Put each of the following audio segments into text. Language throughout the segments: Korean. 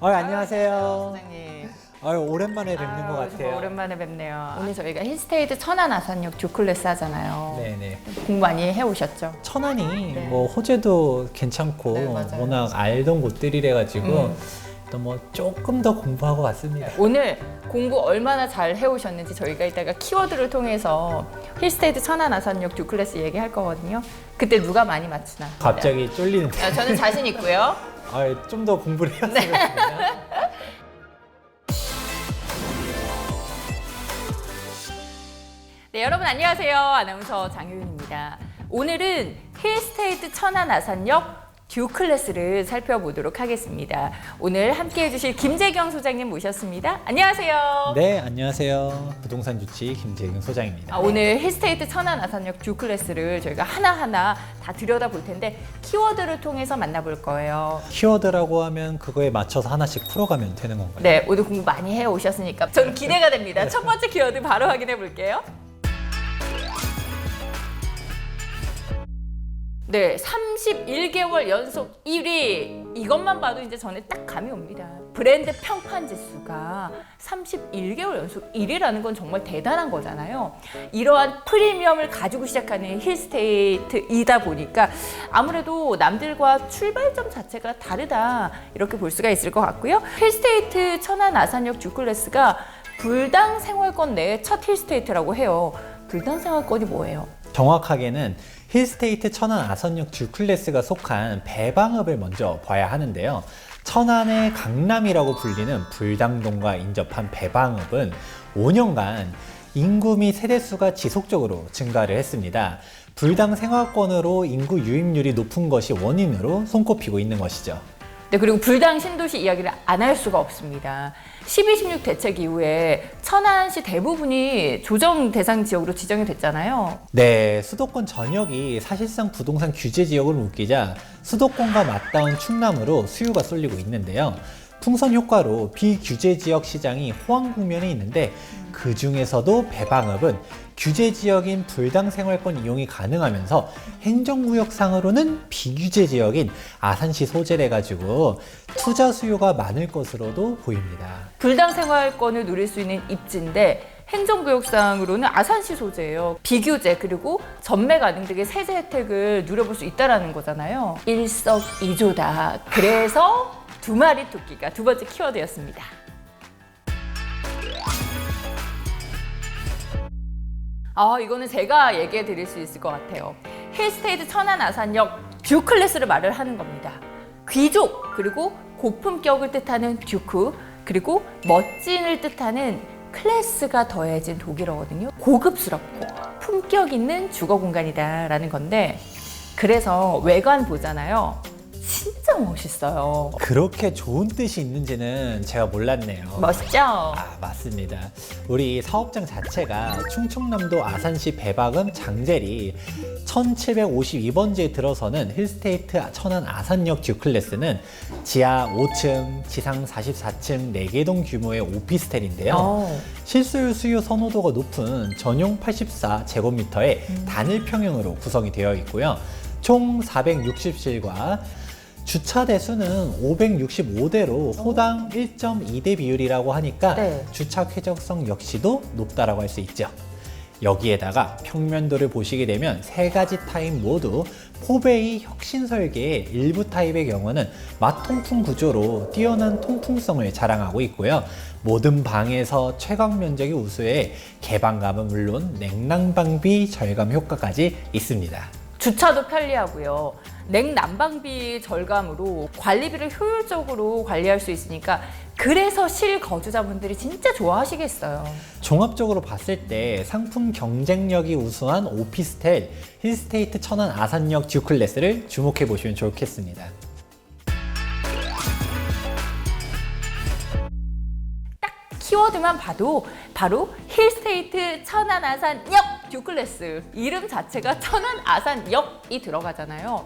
안녕하세요. 소장님. 오랜만에 뵙는 것 같아요. 오랜만에 뵙네요. 오늘 저희가 힐스테이트 천안 아산역 듀클래스 하잖아요. 네네. 공부 많이 해오셨죠? 천안이 네. 뭐 호재도 괜찮고 네, 맞아요. 워낙 알던 곳들이래 가지고 또 뭐 조금 더 공부하고 왔습니다. 오늘 공부 얼마나 잘 해오셨는지 저희가 이따가 키워드를 통해서 힐스테이트 천안 아산역 듀클래스 얘기할 거거든요. 그때 누가 많이 맞추나? 갑자기 쫄리는데. 저는 자신 있고요. 좀 더 공부를 해왔으면 좋겠네요. 네, 여러분 안녕하세요. 아나운서 장효윤입니다. 오늘은 힐스테이트 천안 아산역 듀클래스를 살펴보도록 하겠습니다. 오늘 함께해 주실 김재경 소장님 모셨습니다. 안녕하세요. 네, 안녕하세요. 부동산 주치 김재경 소장입니다. 오늘 힐스테이트 천안 아산역 듀클래스를 저희가 하나하나 다 들여다볼 텐데 키워드를 통해서 만나볼 거예요. 키워드라고 하면 그거에 맞춰서 하나씩 풀어가면 되는 건가요? 네, 오늘 공부 많이 해 오셨으니까 전 기대가 됩니다. 첫 번째 키워드 바로 확인해 볼게요. 네, 31개월 연속 1위. 이것만 봐도 이제 전에 딱 감이 옵니다. 브랜드 평판 지수가 31개월 연속 1위라는 건 정말 대단한 거잖아요. 이러한 프리미엄을 가지고 시작하는 힐스테이트이다 보니까 아무래도 남들과 출발점 자체가 다르다 이렇게 볼 수가 있을 것 같고요. 힐스테이트 천안 아산역 듀클래스가 불당 생활권 내의 첫 힐스테이트라고 해요. 불당 생활권이 뭐예요? 정확하게는 힐스테이트 천안 아산역 듀클래스가 속한 배방읍을 먼저 봐야 하는데요. 천안의 강남이라고 불리는 불당동과 인접한 배방읍은 5년간 인구 및 세대수가 지속적으로 증가를 했습니다. 불당 생활권으로 인구 유입률이 높은 것이 원인으로 손꼽히고 있는 것이죠. 네, 그리고 불당 신도시 이야기를 안 할 수가 없습니다. 12.16 대책 이후에 천안시 대부분이 조정 대상 지역으로 지정이 됐잖아요. 네, 수도권 전역이 사실상 부동산 규제 지역으로 묶이자 수도권과 맞닿은 충남으로 수요가 쏠리고 있는데요. 풍선 효과로 비규제 지역 시장이 호황 국면에 있는데 그 중에서도 배방읍은 규제 지역인 불당 생활권 이용이 가능하면서 행정구역상으로는 비규제 지역인 아산시 소재래 가지고 투자 수요가 많을 것으로도 보입니다. 불당 생활권을 누릴 수 있는 입지인데 행정구역상으로는 아산시 소재예요. 비규제 그리고 전매 가능 등의 세제 혜택을 누려볼 수 있다는 거잖아요. 일석이조다. 그래서 두 마리 토끼가 두 번째 키워드였습니다. 이거는 제가 얘기해 드릴 수 있을 것 같아요. 힐스테이트 천안 아산역 듀클래스를 말을 하는 겁니다. 귀족 그리고 고품격을 뜻하는 듀크 그리고 멋진을 뜻하는 클래스가 더해진 독일어거든요. 고급스럽고 품격 있는 주거 공간이다라는 건데 그래서 외관 보잖아요. 진짜 멋있어요. 그렇게 좋은 뜻이 있는지는 제가 몰랐네요. 멋있죠? 맞습니다. 우리 사업장 자체가 충청남도 아산시 배방읍 장제리 1752번지에 들어서는 힐스테이트 천안 아산역 듀클래스는 지하 5층, 지상 44층 4개 동 규모의 오피스텔인데요. 실소유 수요 선호도가 높은 전용 84제곱미터의 단일 평형으로 구성이 되어 있고요. 총 460실과 주차 대수는 565대로 호당 1.2대 비율이라고 하니까 네. 주차 쾌적성 역시도 높다라고 할 수 있죠. 여기에다가 평면도를 보시게 되면 세 가지 타입 모두 포베이 혁신 설계의 일부 타입의 경우는 맞통풍 구조로 뛰어난 통풍성을 자랑하고 있고요. 모든 방에서 채광 면적이 우수해 개방감은 물론 냉난방비 절감 효과까지 있습니다. 주차도 편리하고요. 냉난방비 절감으로 관리비를 효율적으로 관리할 수 있으니까 그래서 실거주자분들이 진짜 좋아하시겠어요. 종합적으로 봤을 때 상품 경쟁력이 우수한 오피스텔 힐스테이트 천안 아산역 듀클래스를 주목해 보시면 좋겠습니다. 키워드만 봐도 바로 힐스테이트 천안 아산역 듀클래스 이름 자체가 천안 아산역이 들어가잖아요.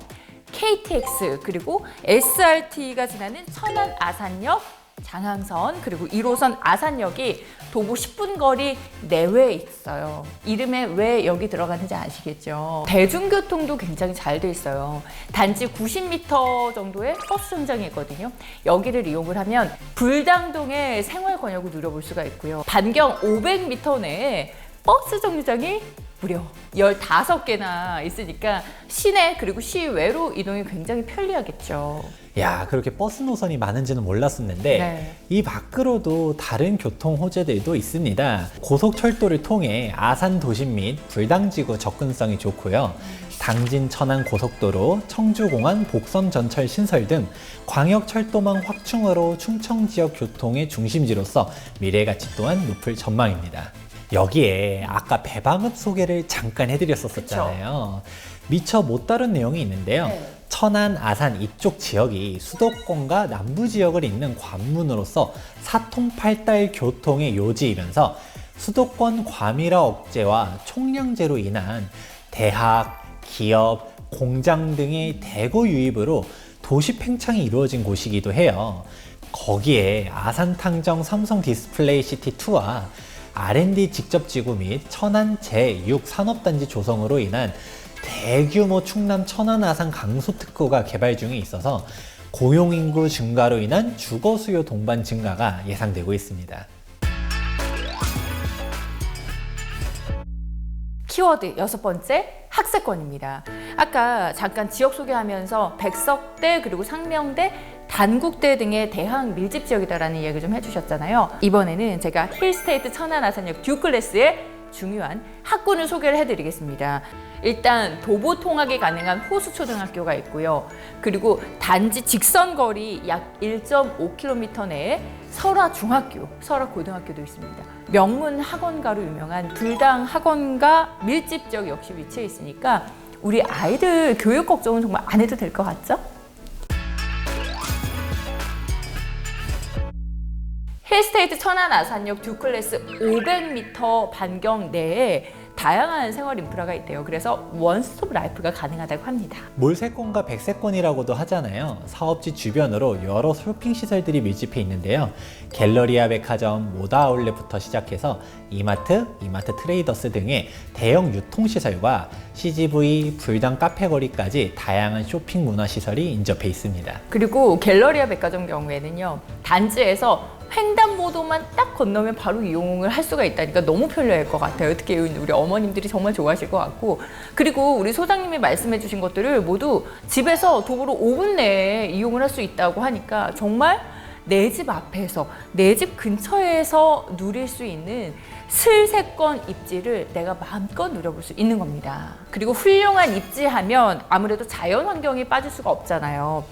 KTX 그리고 SRT가 지나는 천안 아산역 장항선 그리고 1호선 아산역이 도보 10분 거리 내외에 있어요. 이름에 왜 여기 들어가는지 아시겠죠? 대중교통도 굉장히 잘 돼 있어요. 단지 90m 정도의 버스 정장이 있거든요. 여기를 이용을 하면 불당동의 생활권역을 누려볼 수가 있고요. 반경 500m 내에 버스 정류장이 무려 15개나 있으니까 시내 그리고 시외로 이동이 굉장히 편리하겠죠. 야, 그렇게 버스 노선이 많은지는 몰랐었는데 네. 이 밖으로도 다른 교통 호재들도 있습니다. 고속철도를 통해 아산 도심 및 불당지구 접근성이 좋고요. 당진 천안 고속도로, 청주공안 복선 전철 신설 등 광역철도망 확충으로 충청 지역 교통의 중심지로서 미래 가치 또한 높을 전망입니다. 여기에 아까 배방읍 소개를 잠깐 해드렸었잖아요. 미처 못 다룬 내용이 있는데요. 네. 천안, 아산 이쪽 지역이 수도권과 남부 지역을 잇는 관문으로서 사통팔달 교통의 요지이면서 수도권 과밀화 억제와 총량제로 인한 대학, 기업, 공장 등의 대거 유입으로 도시 팽창이 이루어진 곳이기도 해요. 거기에 아산 탕정 삼성 디스플레이 시티2와 R&D 직접지구 및 천안 제6산업단지 조성으로 인한 대규모 충남 천안 아산 강소특구가 개발 중에 있어서 고용인구 증가로 인한 주거 수요 동반 증가가 예상되고 있습니다. 키워드 6번째, 학세권입니다. 아까 잠깐 지역 소개하면서 백석대 그리고 상명대, 단국대 등의 대학 밀집 지역이다라는 이야기 좀 해주셨잖아요. 이번에는 제가 힐스테이트 천안 아산역 듀클래스의 중요한 학군을 소개를 해드리겠습니다. 일단 도보 통학이 가능한 호수초등학교가 있고요. 그리고 단지 직선 거리 약 1.5km 내에 설화중학교, 설화고등학교도 있습니다. 명문 학원가로 유명한 불당 학원가 밀집 지역 역시 위치해 있으니까 우리 아이들 교육 걱정은 정말 안 해도 될 것 같죠? 힐스테이트 천안 아산역 듀클래스 500m 반경 내에 다양한 생활 인프라가 있대요. 그래서 원스톱 라이프가 가능하다고 합니다. 몰세권과 백세권이라고도 하잖아요. 사업지 주변으로 여러 쇼핑 시설들이 밀집해 있는데요. 갤러리아 백화점, 모다 아울렛부터 시작해서 이마트, 이마트 트레이더스 등의 대형 유통시설과 CGV, 불당 카페거리까지 다양한 쇼핑 문화시설이 인접해 있습니다. 그리고 갤러리아 백화점 경우에는요. 단지에서 횡단보도만 딱 건너면 바로 이용을 할 수가 있다니까 너무 편리할 것 같아요. 특히 우리 어머님들이 정말 좋아하실 것 같고, 그리고 우리 소장님이 말씀해 주신 것들을 모두 집에서 도보로 5분 내에 이용을 할 수 있다고 하니까 정말 내 집 앞에서, 내 집 근처에서 누릴 수 있는 슬세권 입지를 내가 마음껏 누려볼 수 있는 겁니다. 그리고 훌륭한 입지하면 아무래도 자연 환경이 빠질 수가 없잖아요.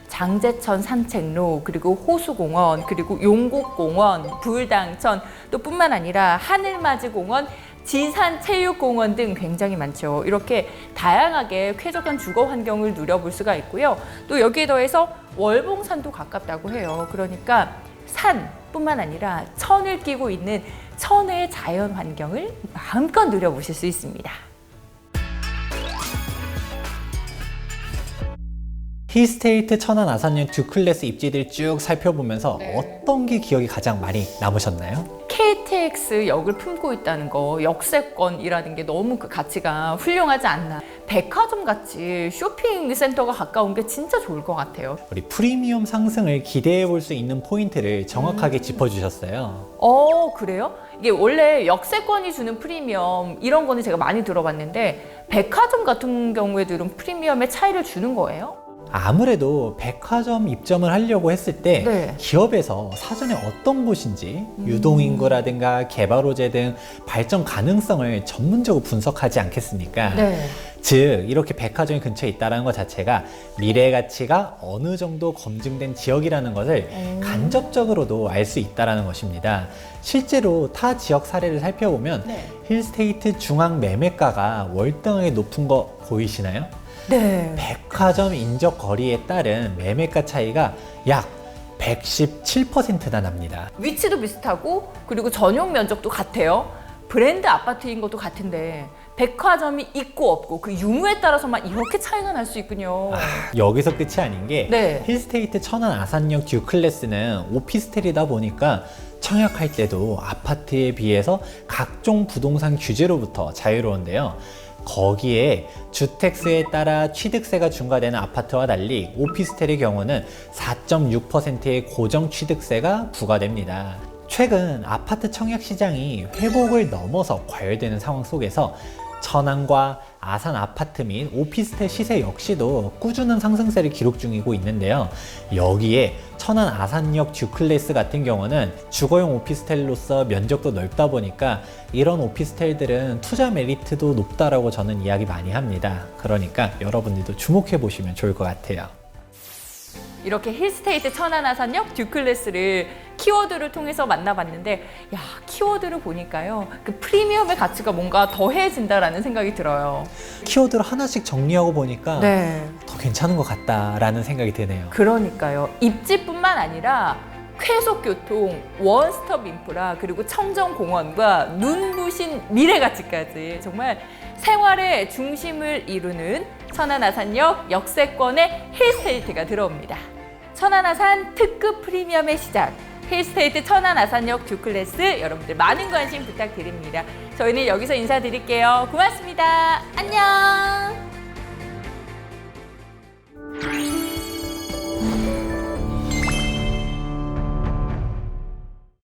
장제천 산책로, 그리고 호수공원, 그리고 용곡공원, 불당천, 또 뿐만 아니라 하늘맞이공원, 지산체육공원 등 굉장히 많죠. 이렇게 다양하게 쾌적한 주거 환경을 누려볼 수가 있고요. 또 여기에 더해서 월봉산도 가깝다고 해요. 그러니까 산뿐만 아니라 천을 끼고 있는 천혜의 자연 환경을 마음껏 누려보실 수 있습니다. 힐스테이트 천안 아산역 듀클래스 입지들 쭉 살펴보면서 네. 어떤 게 기억이 가장 많이 남으셨나요? KTX 역을 품고 있다는 거, 역세권이라는 게 너무 그 가치가 훌륭하지 않나. 백화점 같이 쇼핑센터가 가까운 게 진짜 좋을 것 같아요. 우리 프리미엄 상승을 기대해 볼 수 있는 포인트를 정확하게 짚어주셨어요. 그래요? 이게 원래 역세권이 주는 프리미엄 이런 거는 제가 많이 들어봤는데 백화점 같은 경우에도 이런 프리미엄의 차이를 주는 거예요? 아무래도 백화점 입점을 하려고 했을 때 네. 기업에서 사전에 어떤 곳인지 유동인구라든가 개발 호재 등 발전 가능성을 전문적으로 분석하지 않겠습니까? 네. 즉 이렇게 백화점이 근처에 있다는 것 자체가 미래 가치가 어느 정도 검증된 지역이라는 것을 간접적으로도 알 수 있다는 것입니다. 실제로 타 지역 사례를 살펴보면 네. 힐스테이트 중앙 매매가가 월등하게 높은 거 보이시나요? 네. 백화점 인접 거리에 따른 매매가 차이가 약 117%나 납니다. 위치도 비슷하고 그리고 전용 면적도 같아요. 브랜드 아파트인 것도 같은데 백화점이 있고 없고 그 유무에 따라서만 이렇게 차이가 날 수 있군요. 여기서 끝이 아닌 게 네. 힐스테이트 천안 아산역 듀클래스는 오피스텔이다 보니까 청약할 때도 아파트에 비해서 각종 부동산 규제로부터 자유로운데요. 거기에 주택수에 따라 취득세가 중과되는 아파트와 달리 오피스텔의 경우는 4.6%의 고정 취득세가 부과됩니다. 최근 아파트 청약 시장이 회복을 넘어서 과열되는 상황 속에서 천안과 아산 아파트 및 오피스텔 시세 역시도 꾸준한 상승세를 기록 중이고 있는데요. 여기에 천안 아산역 듀클래스 같은 경우는 주거용 오피스텔로서 면적도 넓다 보니까 이런 오피스텔들은 투자 메리트도 높다라고 저는 이야기 많이 합니다. 그러니까 여러분들도 주목해 보시면 좋을 것 같아요. 이렇게 힐스테이트 천안 아산역 듀클래스를 키워드를 통해서 만나봤는데 야, 키워드를 보니까요. 그 프리미엄의 가치가 뭔가 더해진다라는 생각이 들어요. 키워드를 하나씩 정리하고 보니까 네. 더 괜찮은 것 같다라는 생각이 드네요. 그러니까요. 입지뿐만 아니라 쾌속교통, 원스톱 인프라, 그리고 청정공원과 눈부신 미래가치까지 정말 생활의 중심을 이루는 천안 아산역 역세권의 힐스테이트가 들어옵니다. 천안 아산 특급 프리미엄의 시작, 힐스테이트 천안 아산역 듀클래스 여러분들 많은 관심 부탁드립니다. 저희는 여기서 인사드릴게요. 고맙습니다. 안녕.